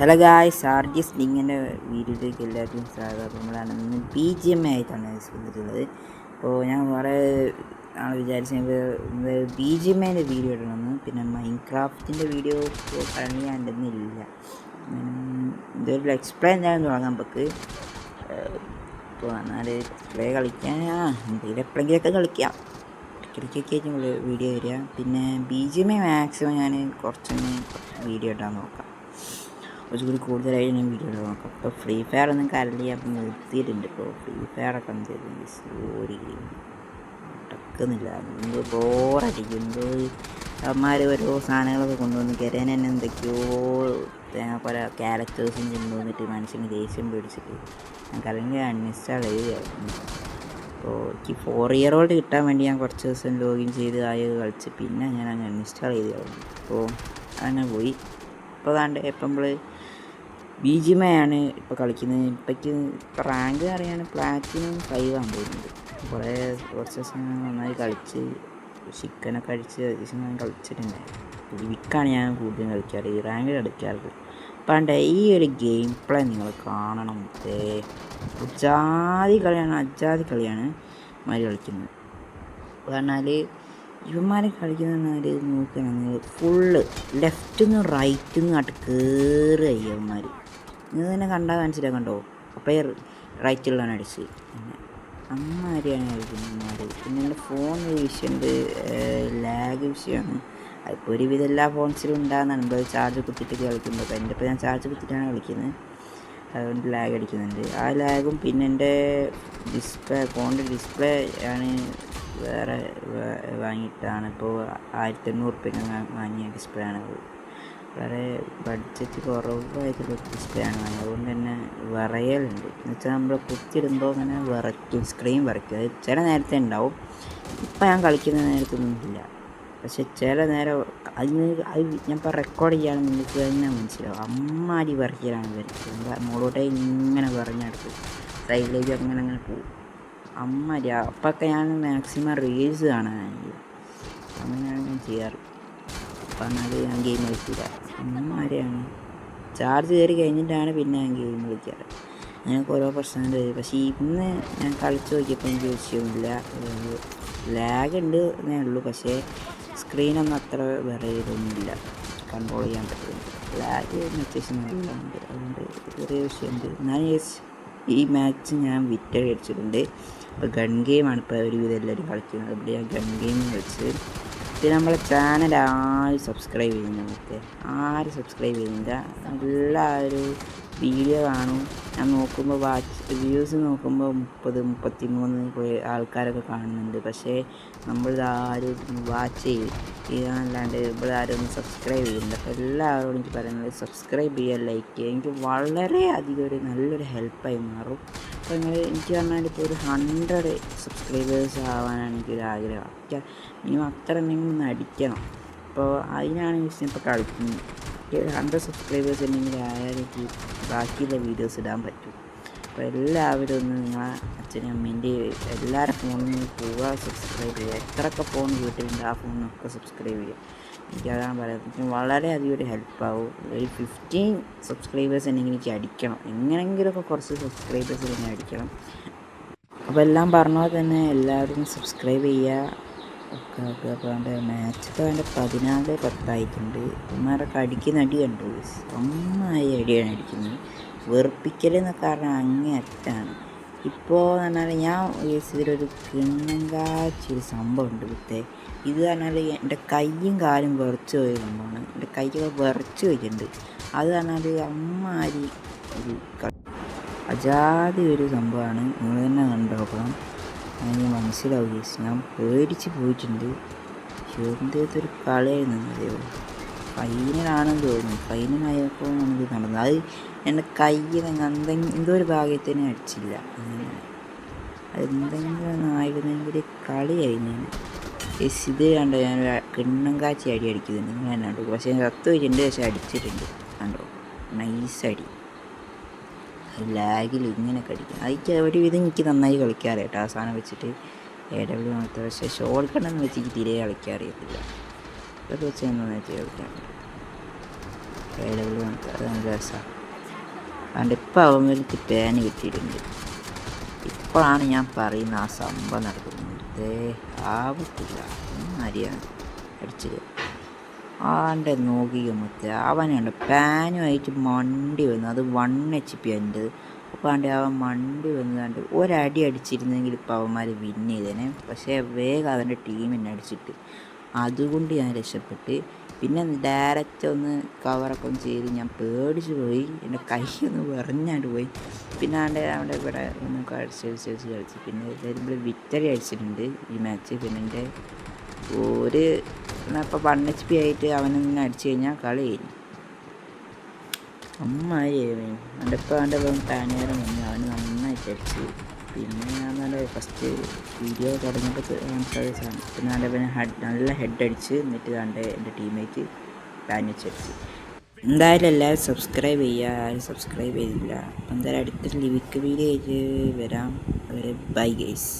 Hello guys, RJs ലിങ്ങിൻ്റെ വീഡിയോയിലേക്ക് എല്ലാവർക്കും സ്വാഗതം. അപ്പോൾ നമ്മളാണ് ഇന്ന് BGMI ആയിട്ടാണ് വന്നിട്ടുള്ളത്. അപ്പോൾ ഞാൻ കുറേ നാൾ വിചാരിച്ചത് BGMIൻ്റെ വീഡിയോ ഇടണമെന്ന്. പിന്നെ മൈൻക്രാഫ്റ്റിൻ്റെ വീഡിയോ കറണ്ട് ഞാൻ ഉണ്ടെന്നില്ല. ഇതൊരു എക്സ്പ്ലെയിൻ ചെയ്യാൻ തുടങ്ങാം നമുക്ക്. ഇപ്പോൾ എന്നാൽ പ്ലേ കളിക്കാൻ എന്തെങ്കിലും എപ്പോഴെങ്കിലൊക്കെ കളിക്കാം. ഇടയ്ക്കൊക്കെ ആയിട്ട് നമ്മൾ വീഡിയോ വരിക. പിന്നെ BGMI മാക്സിമം ഞാൻ കുറച്ചൊന്ന് വീഡിയോ ഇടാൻ നോക്കാം. കുറച്ചുകൂടി കൂടുതലായിട്ട് ഞാൻ വീഡിയോ നോക്കാം. ഇപ്പോൾ ഫ്രീ ഫയർ ഒന്നും കറണ്ട് ഞാൻ നിർത്തിയിട്ടുണ്ട്. ഇപ്പോൾ ഫ്രീ ഫയറൊക്കെ എന്ത് സോറി നടക്കുന്നില്ല. എന്തോ ബോറടിക്കും. എന്തോ അമ്മമാർ ഓരോ സാധനങ്ങളൊക്കെ കൊണ്ടുവന്ന് കരയാൻ തന്നെ എന്തൊക്കെയോ പല ക്യാരക്ടേഴ്സും കൊണ്ടുവന്നിട്ട് മനുഷ്യന് ദേഷ്യം പിടിച്ചിട്ട് ഞാൻ കറണ്ട് അൺഇൻസ്റ്റാൾ ചെയ്യുകയായിരുന്നു. അപ്പോൾ എനിക്ക് 4 year old കിട്ടാൻ വേണ്ടി ഞാൻ കുറച്ച് ദിവസം ലോഗിൻ ചെയ്ത് കളിച്ച് പിന്നെ ഞാൻ അങ്ങ് അൺഇൻസ്റ്റാൾ ചെയ്തായിരുന്നു. അപ്പോൾ അങ്ങനെ പോയി. ഇപ്പോൾ താണ്ട് ഇപ്പം നമ്മൾ BGMI ആണ് ഇപ്പോൾ കളിക്കുന്നത്. ഇപ്പോൾ റാങ്ക് അറിയാണ് പ്ലാറ്റിനം 5 ആണ് തോന്നുന്നത്. കുറച്ച് ദിവസം നന്നായി കളിച്ച് ചിക്കനൊക്കെ അടിച്ച് ദിവസം ഞാൻ കളിച്ചിട്ടുണ്ടായിരുന്നു. വിക്കാണ് ഞാൻ കൂടുതലും കളിക്കാറ്, ഈ റാങ്ക് കളിക്കാറ്. പണ്ട് ഈ ഒരു ഗെയിം പ്ലേ നിങ്ങൾ കാണണം. അജാതി കളിയാണ് മാതിരി കളിക്കുന്നത്. പറഞ്ഞാൽ ഇവന്മാരെ കളിക്കുന്ന നോക്കുകയാണെങ്കിൽ ഫുള്ള് ലെഫ്റ്റിൽ നിന്നും റൈറ്റിൽ നിന്നും ആയിട്ട് കയറുക ഇവന്മാർ. നിങ്ങൾ തന്നെ കണ്ടാൽ മനസ്സിലാക്കണ്ടോ. അപ്പോൾ റൈറ്റിലാണ് അടിച്ച് പിന്നെ അമ്മാരിയാണ് കളിക്കുന്നത്. പിന്നെ എൻ്റെ ഫോൺ വിഷയമുണ്ട്, ലാഗ് വിഷയമാണ്. അതിപ്പോൾ ഒരുവിധം എല്ലാ ഫോൺസിലും ഉണ്ടാകുന്നതാണ്. ഇപ്പോൾ ചാർജ് കുത്തിയിട്ട് കളിക്കുമ്പോൾ എൻ്റെ ഇപ്പോൾ ഞാൻ ചാർജ് കുത്തിയിട്ടാണ് കളിക്കുന്നത്, അതുകൊണ്ട് ലാഗ് അടിക്കുന്നുണ്ട്. ആ ലാഗും പിന്നെ എൻ്റെ ഫോണിൻ്റെ ഡിസ്പ്ലേ ആണ് വേറെ വാങ്ങിയിട്ടാണ്. ഇപ്പോൾ 1800 വാങ്ങിയ ഡിസ്പ്ലേ ആണ്. വളരെ ബഡ്ജറ്റ് കുറവായിട്ടുള്ള ഡിസ്പ്ലേ ആണ് വാങ്ങിയത്. അതുകൊണ്ട് തന്നെ വിറയലുണ്ട്. എന്ന് വെച്ചാൽ നമ്മൾ കുത്തിയിടുമ്പോൾ അങ്ങനെ വിറയ്ക്കും, സ്ക്രീൻ വിറയ്ക്കും. അത് ചില നേരത്തെ ഉണ്ടാവും. ഇപ്പം ഞാൻ കളിക്കുന്ന നേരത്തൊന്നും ഇല്ല. പക്ഷെ ചില നേരം അത് ഞാൻ ഇപ്പോൾ റെക്കോർഡ് ചെയ്യുകയാണെങ്കിൽ നിങ്ങൾക്ക് തന്നെ മനസ്സിലാവും. അമ്മാരി വിറയ്ക്കലാണ് വരയ്ക്കുന്നത്. മുകളോട്ടേ ഇങ്ങനെ വിറഞ്ഞെടുത്ത് സൈഡിലേക്ക് അങ്ങനെ പോകും. അമ്മാരി അപ്പൊക്കെ ഞാൻ മാക്സിമം റീൽസ് കാണാനാണെങ്കിൽ അങ്ങനെയാണ് ഞാൻ ചെയ്യാറ്. പറഞ്ഞാൽ ഞാൻ ഗെയിം കളിക്കില്ല. അമ്മമാരെയാണ് ചാർജ് കയറി കഴിഞ്ഞിട്ടാണ് പിന്നെ ഞാൻ ഗെയിം കളിക്കാറ്. അങ്ങനെയൊക്കെ ഓരോ പ്രശ്നങ്ങൾ വരും. പക്ഷേ ഇന്ന് ഞാൻ കളിച്ച് നോക്കിയപ്പോൾ എനിക്ക് വിഷയമില്ല. ലാഗ് ഉണ്ട് എന്നേ ഉള്ളൂ. പക്ഷേ സ്ക്രീനൊന്നും അത്ര വേറെ ഇതൊന്നുമില്ല, കൺട്രോൾ ചെയ്യാൻ പറ്റും. ലാഗ് അത്യാവശ്യം നല്ലുണ്ട്, അതുകൊണ്ട് ചെറിയ വിഷയമുണ്ട്. ഞാൻ ഈ മാച്ച് ഞാൻ വിക്ടറി അടിച്ചിട്ടുണ്ട്. ഇപ്പോൾ ഗൺ ഗെയിമാണ് ഇപ്പോൾ ഒരുവിധം എല്ലാവരും കളിക്കുന്നത്. ഇവിടെ ഞാൻ ഗൺ ഗെയിം കളിച്ച്. പിന്നെ നമ്മളെ ചാനൽ ആരും സബ്സ്ക്രൈബ് ചെയ്യുന്നുണ്ട്, ആരും സബ്സ്ക്രൈബ് ചെയ്യുന്നില്ല. എല്ലാവരും വീഡിയോ കാണും. ഞാൻ നോക്കുമ്പോൾ വ്യൂസ് നോക്കുമ്പോൾ 30-33 ആൾക്കാരൊക്കെ കാണുന്നുണ്ട്. പക്ഷേ നമ്മളിതാരും വാച്ച് ചെയ്യാനല്ലാണ്ട് ഇവിടെ ആരും ഒന്നും സബ്സ്ക്രൈബ് ചെയ്യുന്നില്ല. അപ്പോൾ എല്ലാവരോടും എനിക്ക് പറയുന്നത് സബ്സ്ക്രൈബ് ചെയ്യുക, ലൈക്ക് ചെയ്യുക. എനിക്ക് വളരെയധികം നല്ലൊരു ഹെൽപ്പായി മാറും. അപ്പോൾ എനിക്ക് പറഞ്ഞാൽ ഇപ്പോൾ ഒരു 100 സബ്സ്ക്രൈബേഴ്സ് ആവാനാണ് എനിക്കൊരു ആഗ്രഹം. മിനിമം അത്ര എന്തെങ്കിലും ഒന്ന് അടിക്കണം. അപ്പോൾ അതിനാണ് ഇപ്പോൾ കളിക്കുന്നത്. 100 സബ്സ്ക്രൈബേഴ്സ് ഉണ്ടെങ്കിൽ ആയാലേക്ക് ബാക്കിയുള്ള വീഡിയോസ് ഇടാൻ പറ്റും. അപ്പോൾ എല്ലാവരും ഒന്ന് നിങ്ങളെ അച്ഛനും അമ്മേൻ്റെ എല്ലാവരുടെ ഫോണിൽ നിന്ന് പോവുക, സബ്സ്ക്രൈബ് ചെയ്യുക. എത്രയൊക്കെ ഫോൺ വീട്ടിലുണ്ട് ആ ഫോണിനൊക്കെ സബ്സ്ക്രൈബ് ചെയ്യുക. എനിക്കതാണ് പറയുന്നത്. വളരെയധികം ഒരു ഹെൽപ്പാവും. ഒരു 15 സബ്സ്ക്രൈബേഴ്സ് ഉണ്ടെങ്കിൽ എനിക്ക് അടിക്കണം, എങ്ങനെയെങ്കിലുമൊക്കെ കുറച്ച് സബ്സ്ക്രൈബേഴ്സ് എനിക്ക് അടിക്കണം. അപ്പോൾ എല്ലാം പറഞ്ഞ പോലെ തന്നെ എല്ലാവരും സബ്സ്ക്രൈബ് ചെയ്യുക. ഓക്കെ. അപ്പോൾ എൻ്റെ മാച്ചൊക്കെ എൻ്റെ 14-10 ആയിട്ടുണ്ട്. ഇവന്മാരൊക്കെ അടിക്കുന്ന അടി കണ്ടു, നന്നായി അടിയാണ് അടിക്കുന്നത്. വെറുപ്പിക്കലെന്നൊക്കെ പറഞ്ഞാൽ അങ്ങേയറ്റാണ്. ഇപ്പോൾ എന്ന് പറഞ്ഞാൽ ഞാൻ ഇതിലൊരു കിണ്ണങ്കാച്ചൊരു സംഭവമുണ്ട് കുത്തേ. ഇത് പറഞ്ഞാൽ എൻ്റെ കൈയും കാലും വിറച്ച് പോയ സംഭവമാണ്. എൻ്റെ കൈയൊക്കെ വിറച്ച് പോയിട്ടുണ്ട്. അത് പറഞ്ഞാൽ അമ്മാരി ഒരു അജാതി ഒരു സംഭവമാണ്. നിങ്ങൾ തന്നെ കണ്ടുനോക്കണം, അതിന് മനസ്സിലാവും. ഞാൻ പേടിച്ച് പോയിട്ടുണ്ട്. എന്തൊരു കളിയായിരുന്നു അറിയോ. ഫൈനലാണെന്ന് തോന്നുന്നു. ഫൈനലായപ്പോൾ നമുക്ക് നടന്നത് അത് എൻ്റെ കയ്യിൽ എന്തോ ഒരു ഭാഗ്യത്തിന് അടിച്ചില്ല. അതെന്തെങ്കിലും ആയിരുന്നെങ്കിൽ കളിയായിരുന്നു. ഇത് കണ്ടോ, ഞാൻ കിണ്ണം കാച്ചി അടി അടിക്കുന്നുണ്ട്, നിങ്ങൾ തന്നെ കണ്ടു. പക്ഷേ സത്ത് വെച്ചിട്ടുണ്ട്, പക്ഷേ അടിച്ചിട്ടുണ്ട് കണ്ടോ, നൈസടി. ലാഗിൽ ഇങ്ങനെയൊക്കെ അടിക്കും. അതിക്ക് ഒരുവിധം എനിക്ക് നന്നായി കളിക്കാറ് കേട്ടോ. ആ സാധനം വെച്ചിട്ട് AW മാത്രം. പക്ഷേ ഷോർട്ട് കട്ടെന്ന് വെച്ച് എനിക്ക് തീരെ കളിക്കാൻ അറിയത്തില്ല. അതൊക്കെ വെച്ച് എന്താണെന്ന് വെച്ചാൽ കളിക്കാൻ അവൈലബിൾ നമുക്ക് അത് നല്ല രസമാണ്. അതുകൊണ്ട് ഇപ്പോൾ അവന്മാർക്ക് പാന് കിട്ടിയിട്ടുണ്ട്. ഇപ്പോഴാണ് ഞാൻ പറയുന്ന ആ സംഭവം നടക്കുന്നത്. ആവത്തില്ല ആരെയാണ് അടിച്ചത് ആൻ്റെ നോക്കിയ മുത്ത് അവനുണ്ട് പാനുമായിട്ട് മണ്ടി വന്നു. അത് 1 HP ഉണ്ട്. അപ്പോൾ ആണ്ട് അവൻ മണ്ടി വന്നുകൊണ്ട് ഒരടി അടിച്ചിരുന്നെങ്കിൽ ഇപ്പോൾ അവന്മാർ വിന്ന് ചെയ്തേനെ. പക്ഷേ വേഗം അവൻ്റെ ടീമിനെ അടിച്ചിട്ട് അതുകൊണ്ട് ഞാൻ രക്ഷപ്പെട്ട്. പിന്നെ ഡയറക്റ്റ് ഒന്ന് കവറൊക്കെ ഒന്ന് ചെയ്ത് ഞാൻ പേടിച്ച് പോയി. എൻ്റെ കൈയൊന്ന് വിറഞ്ഞാണ്ട് പോയി. പിന്നെ അവിടെ ഇവിടെ ഒന്ന് കളിച്ച് പിന്നെ എല്ലാവരും ഇവിടെ വിക്ടറി അടിച്ചിട്ടുണ്ട് ഈ മാച്ച്. പിന്നെ എൻ്റെ ഒരു ഇപ്പോൾ 1 HP ആയിട്ട് അവനൊന്ന് അടിച്ചു കഴിഞ്ഞാൽ കളി കഴിഞ്ഞു. അമ്മായി എൻ്റെ ഇപ്പോൾ അവൻ്റെ പാനേരം വന്നു. അവന് നന്നായിട്ട് അടിച്ച്. പിന്നെ ഞാൻ നല്ല ഫസ്റ്റ് വീഡിയോ തുടങ്ങിയപ്പോൾ സാധനം. പിന്നെ നല്ല ഹെഡ് അടിച്ച്. എന്നിട്ട് എൻ്റെ ടീമേറ്റ് പാൻ വെച്ചടിച്ച്. എന്തായാലും എല്ലാവരും സബ്സ്ക്രൈബ് ചെയ്യുക. ആരും സബ്സ്ക്രൈബ് ചെയ്തില്ല. അപ്പം എന്തായാലും അടുത്തൊരു ലിവിക്ക് വീഡിയോ ആയിട്ട് വരാം. അതുവരെ ബൈ ഗൈസ്.